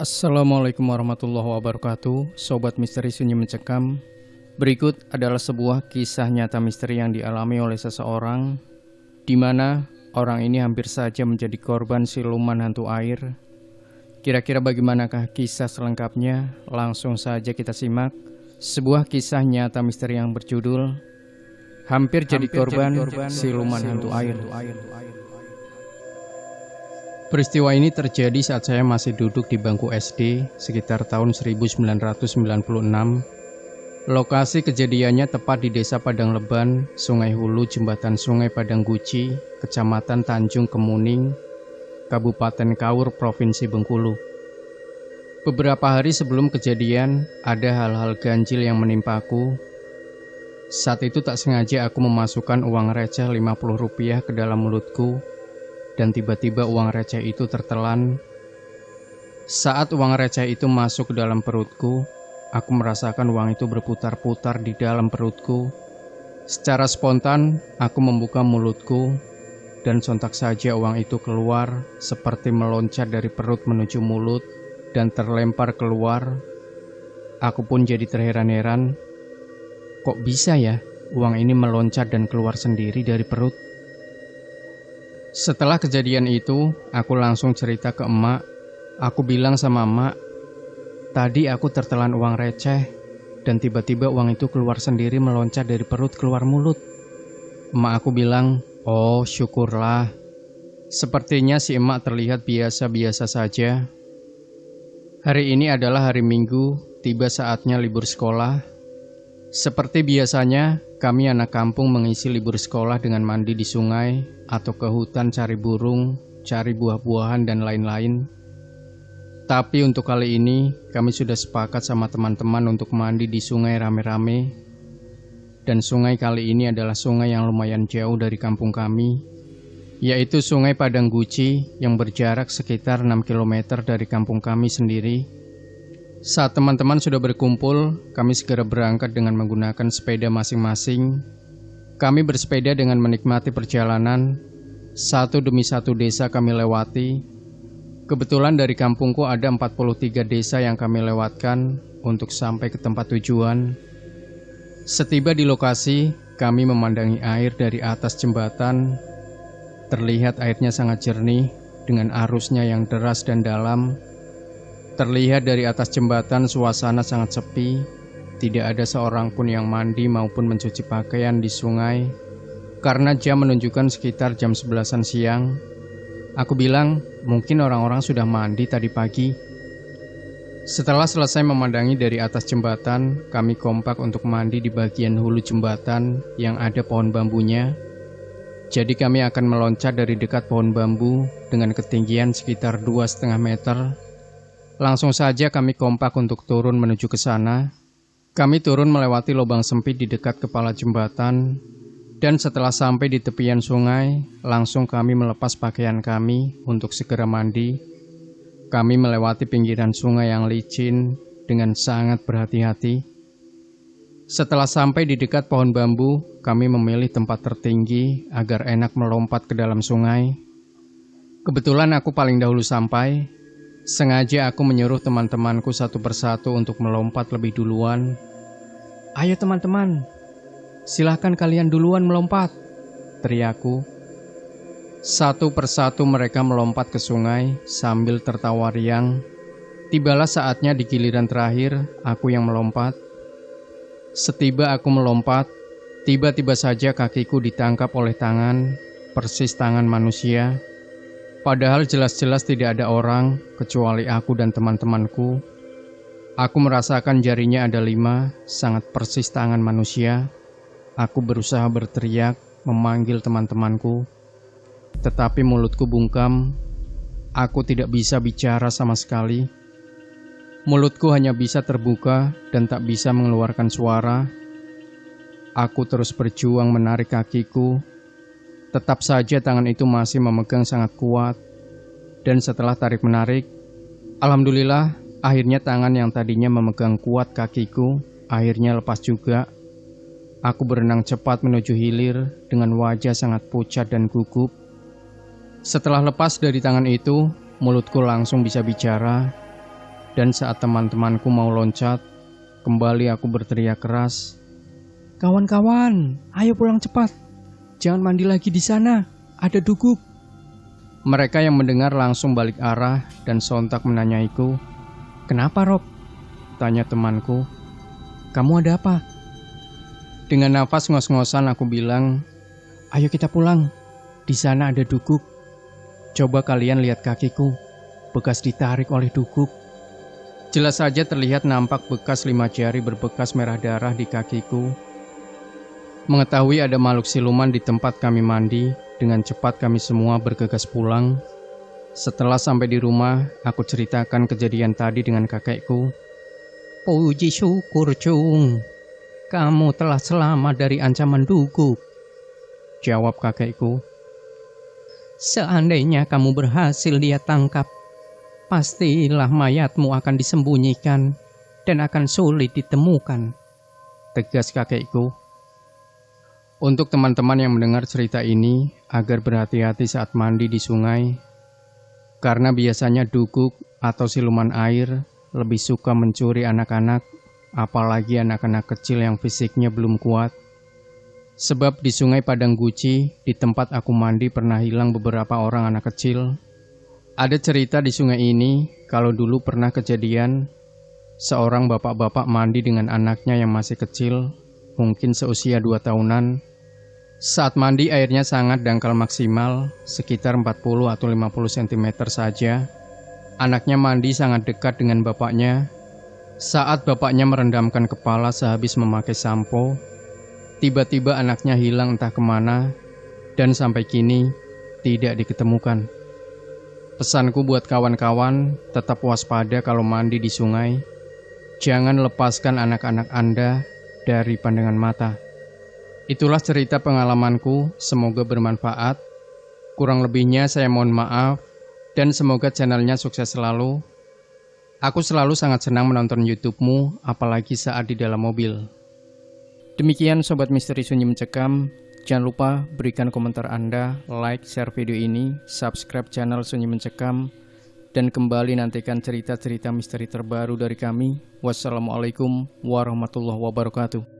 Assalamualaikum warahmatullahi wabarakatuh. Sobat Misteri Sunyi Mencekam. Berikut adalah sebuah kisah nyata misteri yang dialami oleh seseorang, di mana orang ini hampir saja menjadi korban siluman hantu air. Kira-kira bagaimanakah kisah selengkapnya? Langsung saja kita simak sebuah kisah nyata misteri yang berjudul Hampir Jadi Korban Siluman Hantu Air. Peristiwa ini terjadi saat saya masih duduk di bangku SD sekitar tahun 1996. Lokasi kejadiannya tepat di Desa Padang Leban, Sungai Hulu, Jembatan Sungai Padang Guci, Kecamatan Tanjung Kemuning, Kabupaten Kaur, Provinsi Bengkulu. Beberapa hari sebelum kejadian, ada hal-hal ganjil yang menimpaku. Saat itu tak sengaja aku memasukkan uang receh Rp50 ke dalam mulutku. Dan tiba-tiba uang receh itu tertelan. Saat uang receh itu masuk ke dalam perutku, aku merasakan uang itu berputar-putar di dalam perutku. Secara spontan, aku membuka mulutku, dan sontak saja uang itu keluar, seperti meloncat dari perut menuju mulut, dan terlempar keluar. Aku pun jadi terheran-heran, kok bisa ya uang ini meloncat dan keluar sendiri dari perut? Setelah kejadian itu, aku langsung cerita ke emak. Aku bilang sama emak, tadi aku tertelan uang receh, dan tiba-tiba uang itu keluar sendiri meloncat dari perut keluar mulut. Emak aku bilang, oh syukurlah. Sepertinya si emak terlihat biasa-biasa saja. Hari ini adalah hari Minggu, tiba saatnya libur sekolah. Seperti biasanya, kami anak kampung mengisi libur sekolah dengan mandi di sungai atau ke hutan cari burung, cari buah-buahan dan lain-lain. Tapi untuk kali ini, kami sudah sepakat sama teman-teman untuk mandi di sungai rame-rame. Dan sungai kali ini adalah sungai yang lumayan jauh dari kampung kami, yaitu Sungai Padang Guci yang berjarak sekitar 6 km dari kampung kami sendiri. Saat teman-teman sudah berkumpul, kami segera berangkat dengan menggunakan sepeda masing-masing. Kami bersepeda dengan menikmati perjalanan. Satu demi satu desa kami lewati. Kebetulan dari kampungku ada 43 desa yang kami lewatkan untuk sampai ke tempat tujuan. Setiba di lokasi, kami memandangi air dari atas jembatan. Terlihat airnya sangat jernih dengan arusnya yang deras dan dalam. Terlihat dari atas jembatan suasana sangat sepi, tidak ada seorang pun yang mandi maupun mencuci pakaian di sungai, karena jam menunjukkan sekitar jam 11-an siang. Aku bilang, mungkin orang-orang sudah mandi tadi pagi. Setelah selesai memandangi dari atas jembatan, kami kompak untuk mandi di bagian hulu jembatan yang ada pohon bambunya. Jadi kami akan meloncat dari dekat pohon bambu dengan ketinggian sekitar 2,5 meter. Langsung saja kami kompak untuk turun menuju ke sana. Kami turun melewati lubang sempit di dekat kepala jembatan, dan setelah sampai di tepian sungai, langsung kami melepas pakaian kami untuk segera mandi. Kami melewati pinggiran sungai yang licin dengan sangat berhati-hati. Setelah sampai di dekat pohon bambu, kami memilih tempat tertinggi agar enak melompat ke dalam sungai. Kebetulan aku paling dahulu sampai. Sengaja aku menyuruh teman-temanku satu persatu untuk melompat lebih duluan. Ayo teman-teman, silahkan kalian duluan melompat, teriakku. Satu persatu mereka melompat ke sungai sambil tertawa riang. Tibalah saatnya di giliran terakhir, aku yang melompat. Setiba aku melompat, tiba-tiba saja kakiku ditangkap oleh tangan, persis tangan manusia. Padahal jelas-jelas tidak ada orang, kecuali aku dan teman-temanku. Aku merasakan jarinya ada 5, sangat persis tangan manusia. Aku berusaha berteriak, memanggil teman-temanku. Tetapi mulutku bungkam. Aku tidak bisa bicara sama sekali. Mulutku hanya bisa terbuka dan tak bisa mengeluarkan suara. Aku terus berjuang menarik kakiku. Tetap saja tangan itu masih memegang sangat kuat. Dan setelah tarik-menarik, alhamdulillah, akhirnya tangan yang tadinya memegang kuat kakiku, akhirnya lepas juga. Aku berenang cepat menuju hilir dengan wajah sangat pucat dan gugup. Setelah lepas dari tangan itu, mulutku langsung bisa bicara. Dan saat teman-temanku mau loncat, kembali aku berteriak keras, "Kawan-kawan, ayo pulang cepat. Jangan mandi lagi di sana, ada duguk." Mereka yang mendengar langsung balik arah dan sontak menanyaiku, "Kenapa, Rob?" Tanya temanku, "Kamu ada apa?" Dengan nafas ngos-ngosan aku bilang, "Ayo kita pulang, di sana ada duguk. Coba kalian lihat kakiku, bekas ditarik oleh duguk." Jelas saja terlihat nampak bekas 5 jari berbekas merah darah di kakiku. Mengetahui ada makhluk siluman di tempat kami mandi, dengan cepat kami semua bergegas pulang. Setelah sampai di rumah, aku ceritakan kejadian tadi dengan kakekku. "Puji syukur, Cung. Kamu telah selamat dari ancaman duguk," jawab kakekku. "Seandainya kamu berhasil dia tangkap, pastilah mayatmu akan disembunyikan dan akan sulit ditemukan," tegas kakekku. Untuk teman-teman yang mendengar cerita ini, agar berhati-hati saat mandi di sungai, karena biasanya duguk atau siluman air lebih suka mencuri anak-anak, apalagi anak-anak kecil yang fisiknya belum kuat. Sebab di Sungai Padang Guci, di tempat aku mandi pernah hilang beberapa orang anak kecil. Ada cerita di sungai ini, kalau dulu pernah kejadian, seorang bapak-bapak mandi dengan anaknya yang masih kecil, mungkin seusia 2 tahunan. Saat mandi airnya sangat dangkal maksimal, sekitar 40 atau 50 cm saja. Anaknya mandi sangat dekat dengan bapaknya. Saat bapaknya merendamkan kepala sehabis memakai sampo, tiba-tiba anaknya hilang entah kemana, dan sampai kini tidak diketemukan. Pesanku buat kawan-kawan, tetap waspada kalau mandi di sungai. Jangan lepaskan anak-anak Anda dari pandangan mata. Itulah cerita pengalamanku, semoga bermanfaat. Kurang lebihnya saya mohon maaf, dan semoga channelnya sukses selalu. Aku selalu sangat senang menonton YouTube-mu, apalagi saat di dalam mobil. Demikian Sobat Misteri Sunyi Mencekam. Jangan lupa berikan komentar Anda, like, share video ini, subscribe channel Sunyi Mencekam, dan kembali nantikan cerita-cerita misteri terbaru dari kami. Wassalamualaikum warahmatullahi wabarakatuh.